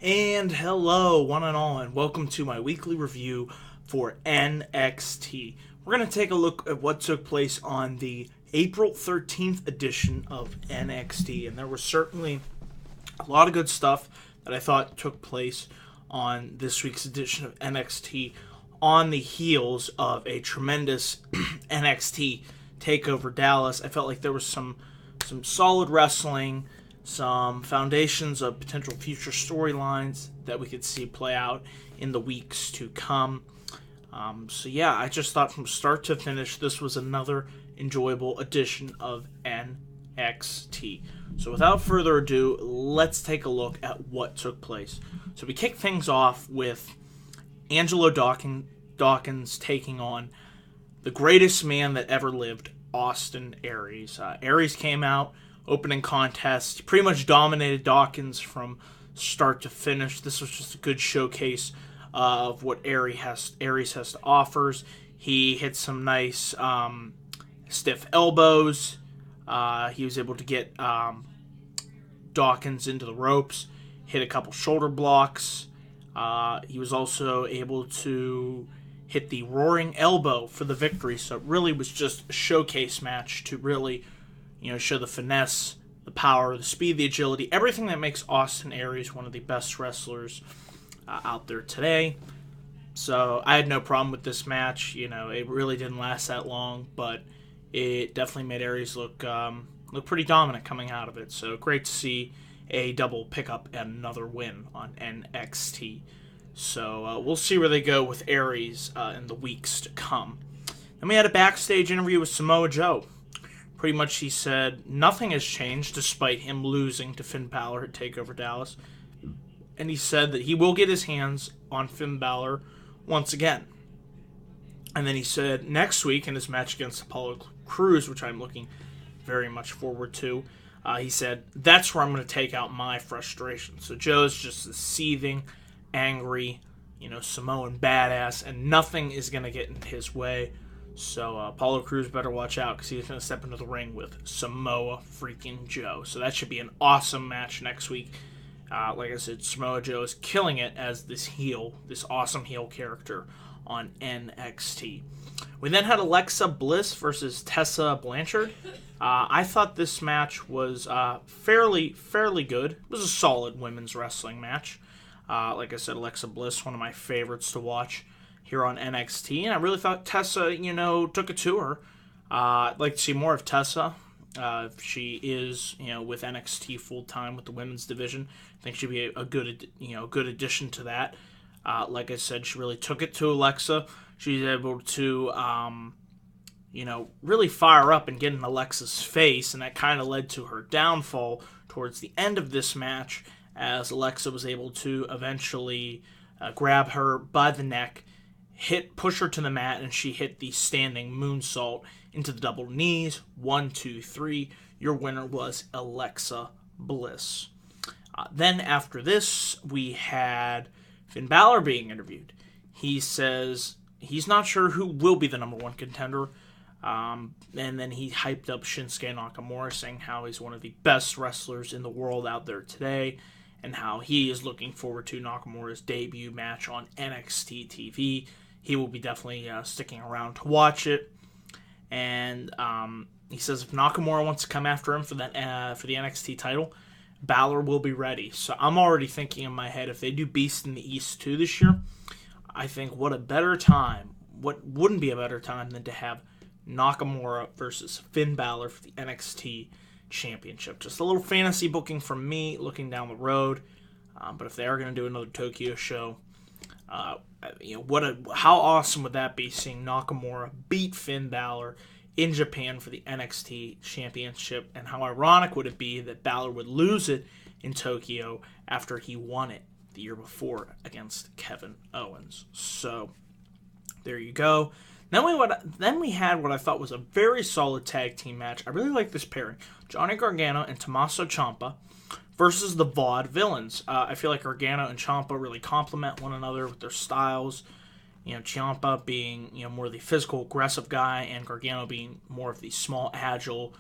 And hello, one and all, and welcome to my weekly review for NXT. We're going to take a look at what took place on the April 13th edition of NXT, and there was certainly a lot of good stuff that I thought took place on this week's edition of NXT on the heels of a tremendous NXT TakeOver Dallas. I felt like there was some solid wrestling, some foundations of potential future storylines that we could see play out in the weeks to come. I just thought from start to finish, this was another enjoyable edition of NXT. So without further ado, let's take a look at what took place. So we kick things off with Angelo Dawkins taking on the greatest man that ever lived, Austin Aries. Aries came out, opening contest, pretty much dominated Dawkins from start to finish. This was just a good showcase of what Aries has to offer. He hit some nice stiff elbows. He was able to get Dawkins into the ropes, hit a couple shoulder blocks. He was also able to hit the roaring elbow for the victory. So it really was just a showcase match to really, show the finesse, the power, the speed, the agility, everything that makes Austin Aries one of the best wrestlers out there today. So I had no problem with this match. It really didn't last that long, but it definitely made Aries look pretty dominant coming out of it. So great to see a double pickup and another win on NXT. So we'll see where they go with Aries in the weeks to come. Then we had a backstage interview with Samoa Joe. Pretty much he said nothing has changed despite him losing to Finn Balor at TakeOver Dallas. And he said that he will get his hands on Finn Balor once again. And then he said next week in his match against Apollo Crews, which I'm looking very much forward to, he said, that's where I'm going to take out my frustration. So Joe's just a seething, angry, Samoan badass, and nothing is going to get in his way. So Apollo Crews better watch out because he's going to step into the ring with Samoa freaking Joe. So that should be an awesome match next week. Like I said, Samoa Joe is killing it as this awesome heel character on NXT. We then had Alexa Bliss versus Tessa Blanchard. I thought this match was fairly good. It was a solid women's wrestling match. Like I said, Alexa Bliss, one of my favorites to watch here on NXT, and I really thought Tessa, took it to her. I'd like to see more of Tessa. If she is, with NXT full time with the women's division, I think she'd be a good addition to that. Like I said, she really took it to Alexa. She's able to, really fire up and get in Alexa's face, and that kind of led to her downfall towards the end of this match, as Alexa was able to eventually grab her by the neck, push her to the mat, and she hit the standing moonsault into the double knees. 1, 2, 3. Your winner was Alexa Bliss. Then after this, we had Finn Balor being interviewed. He says he's not sure who will be the number one contender. And then he hyped up Shinsuke Nakamura, saying how he's one of the best wrestlers in the world out there today, and how he is looking forward to Nakamura's debut match on NXT TV. He will be definitely sticking around to watch it. And he says if Nakamura wants to come after him for the NXT title, Balor will be ready. So I'm already thinking in my head, if they do Beast in the East 2 this year, I think what wouldn't be a better time than to have Nakamura versus Finn Balor for the NXT Championship. Just a little fantasy booking from me looking down the road. But if they are going to do another Tokyo show, how awesome would that be, seeing Nakamura beat Finn Balor in Japan for the NXT Championship, and how ironic would it be that Balor would lose it in Tokyo after he won it the year before against Kevin Owens. So there you go. Then we had what I thought was a very solid tag team match. I really like this pairing. Johnny Gargano and Tommaso Ciampa versus the Vaudevillains. I feel like Gargano and Ciampa really complement one another with their styles. Ciampa being more the physical, aggressive guy, and Gargano being more of the small, agile,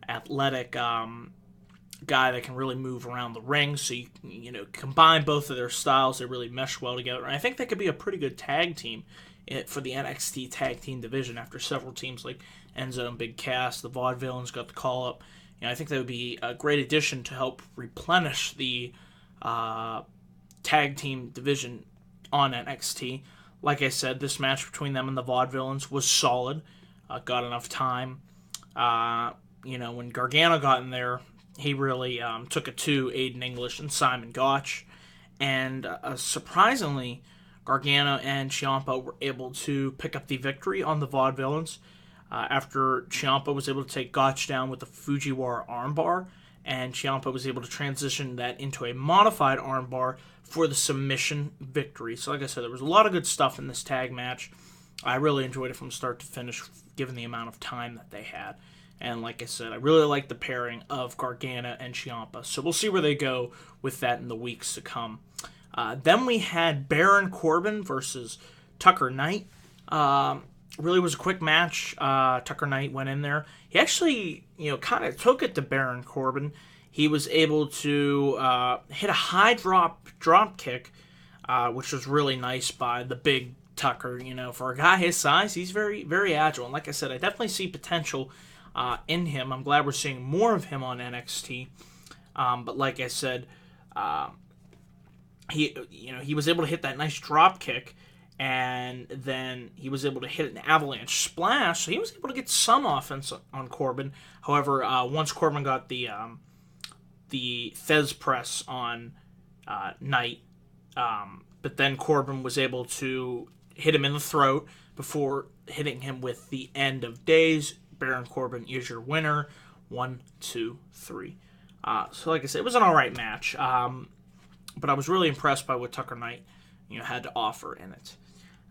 athletic guy that can really move around the ring. So you know, combine both of their styles, they really mesh well together. And I think they could be a pretty good tag team for the NXT tag team division after several teams like Enzo and Big Cass, the Vaudevillains got the call up. You know, I think that would be a great addition to help replenish the tag team division on NXT. Like I said, this match between them and the Vaudevillains was solid. Got enough time. You know, when Gargano got in there, he really took it to Aiden English and Simon Gotch. And surprisingly, Gargano and Ciampa were able to pick up the victory on the Vaudevillains after Ciampa was able to take Gotch down with the Fujiwara armbar, and Ciampa was able to transition that into a modified armbar for the submission victory. So like I said, there was a lot of good stuff in this tag match. I really enjoyed it from start to finish, given the amount of time that they had. And like I said, I really like the pairing of Gargano and Ciampa. So we'll see where they go with that in the weeks to come. Then we had Baron Corbin versus Tucker Knight. Really was a quick match. Tucker Knight went in there. He actually, kind of took it to Baron Corbin. He was able to hit a high drop kick, which was really nice by the big Tucker. For a guy his size, he's very, very agile. And like I said, I definitely see potential in him. I'm glad we're seeing more of him on NXT. But like I said, he was able to hit that nice drop kick, and then he was able to hit an avalanche splash, so he was able to get some offense on Corbin. However, once Corbin got the Fez press on Knight, but then Corbin was able to hit him in the throat before hitting him with the End of Days. Baron Corbin is your winner. 1, 2, 3. So like I said, it was an alright match. But I was really impressed by what Tucker Knight, had to offer in it.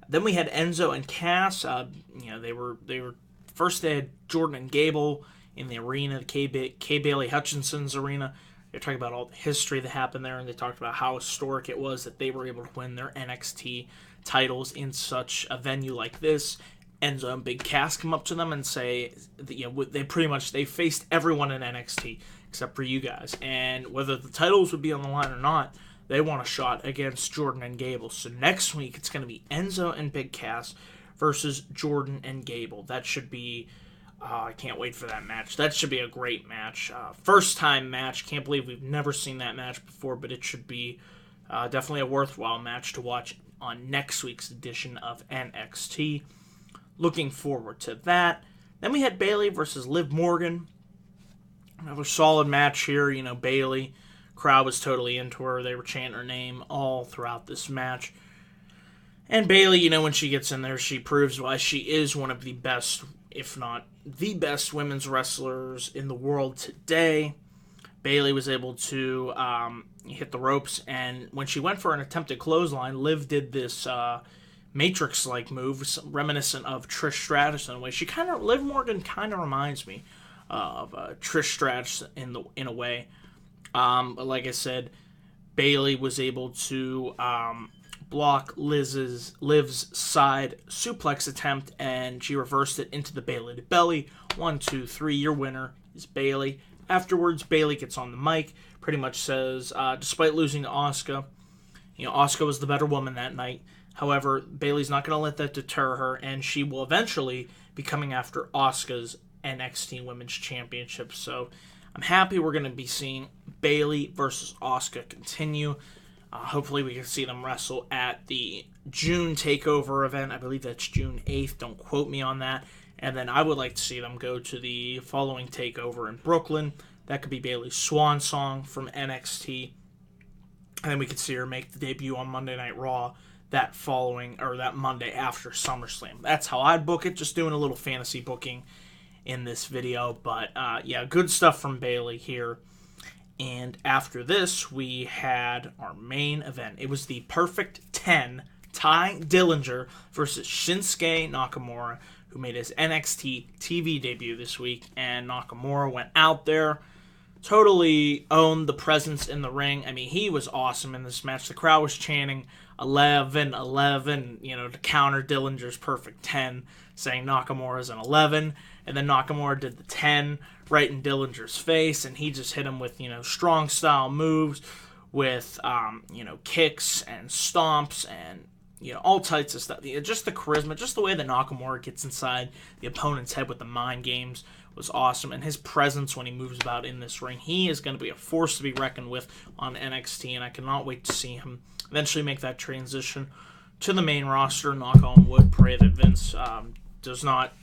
Then we had Enzo and Cass. They were first they had Jordan and Gable in the arena, K. Bailey Hutchinson's arena. They're talking about all the history that happened there, and they talked about how historic it was that they were able to win their NXT titles in such a venue like this. Enzo and Big Cass come up to them and say, that, they faced everyone in NXT except for you guys, and whether the titles would be on the line or not, they want a shot against Jordan and Gable. So next week, it's going to be Enzo and Big Cass versus Jordan and Gable. That should be, I can't wait for that match. That should be a great match. First time match. Can't believe we've never seen that match before, but it should be definitely a worthwhile match to watch on next week's edition of NXT. Looking forward to that. Then we had Bayley versus Liv Morgan. Another solid match here. Bayley, crowd was totally into her. They were chanting her name all throughout this match. And Bayley, when she gets in there, she proves why she is one of the best, if not the best, women's wrestlers in the world today. Bayley was able to hit the ropes, and when she went for an attempted clothesline, Liv did this Matrix-like move, reminiscent of Trish Stratus in a way. Liv Morgan kind of reminds me of Trish Stratus in a way. But like I said, Bayley was able to block Liv's side suplex attempt, and she reversed it into the Bayley to belly. 1, 2, 3. Your winner is Bayley. Afterwards, Bayley gets on the mic, pretty much says, despite losing to Asuka, Asuka was the better woman that night. However, Bayley's not going to let that deter her, and she will eventually be coming after Asuka's NXT Women's Championship. So I'm happy we're going to be seeing Bayley versus Asuka continue. Hopefully we can see them wrestle at the June TakeOver event. I believe that's June 8th. Don't quote me on that. And then I would like to see them go to the following TakeOver in Brooklyn. That could be Bayley's swan song from NXT. And then we could see her make the debut on Monday Night Raw that Monday after SummerSlam. That's how I'd book it. Just doing a little fantasy booking in this video. But good stuff from Bayley here. And after this, we had our main event. It was the Perfect 10, Ty Dillinger versus Shinsuke Nakamura, who made his NXT TV debut this week. And Nakamura went out there, totally owned the presence in the ring. I mean, he was awesome in this match. The crowd was chanting 11, 11, to counter Dillinger's Perfect 10, saying Nakamura's an 11. And then Nakamura did the 10 right in Dillinger's face, and he just hit him with, strong style moves with, kicks and stomps and, all types of stuff. Just the charisma, just the way that Nakamura gets inside the opponent's head with the mind games was awesome. And his presence when he moves about in this ring, he is going to be a force to be reckoned with on NXT, and I cannot wait to see him eventually make that transition to the main roster. Knock on wood, pray that Vince does not,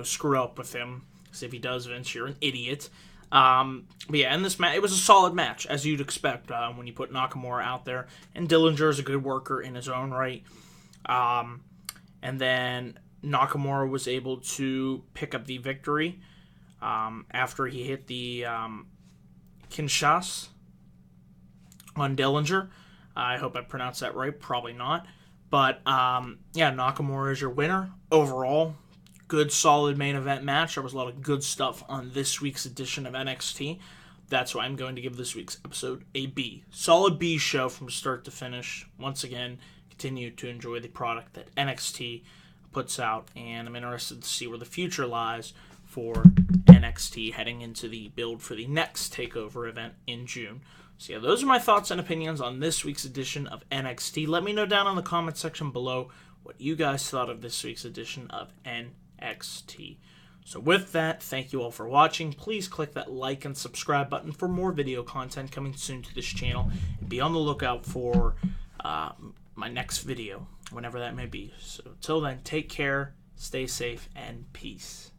screw up with him. Because if he does, Vince, you're an idiot. But yeah, in this match, it was a solid match, as you'd expect when you put Nakamura out there. And Dillinger is a good worker in his own right. And then Nakamura was able to pick up the victory after he hit the Kinshasa on Dillinger. I hope I pronounced that right. Probably not. But, Nakamura is your winner. Overall, good, solid main event match. There was a lot of good stuff on this week's edition of NXT. That's why I'm going to give this week's episode a B. Solid B show from start to finish. Once again, continue to enjoy the product that NXT puts out, and I'm interested to see where the future lies for NXT heading into the build for the next TakeOver event in June. So yeah, those are my thoughts and opinions on this week's edition of NXT. Let me know down in the comment section below what you guys thought of this week's edition of NXT. So with that, thank you all for watching. Please click that like and subscribe button for more video content coming soon to this channel. And be on the lookout for my next video, whenever that may be. So until then, take care, stay safe, and peace.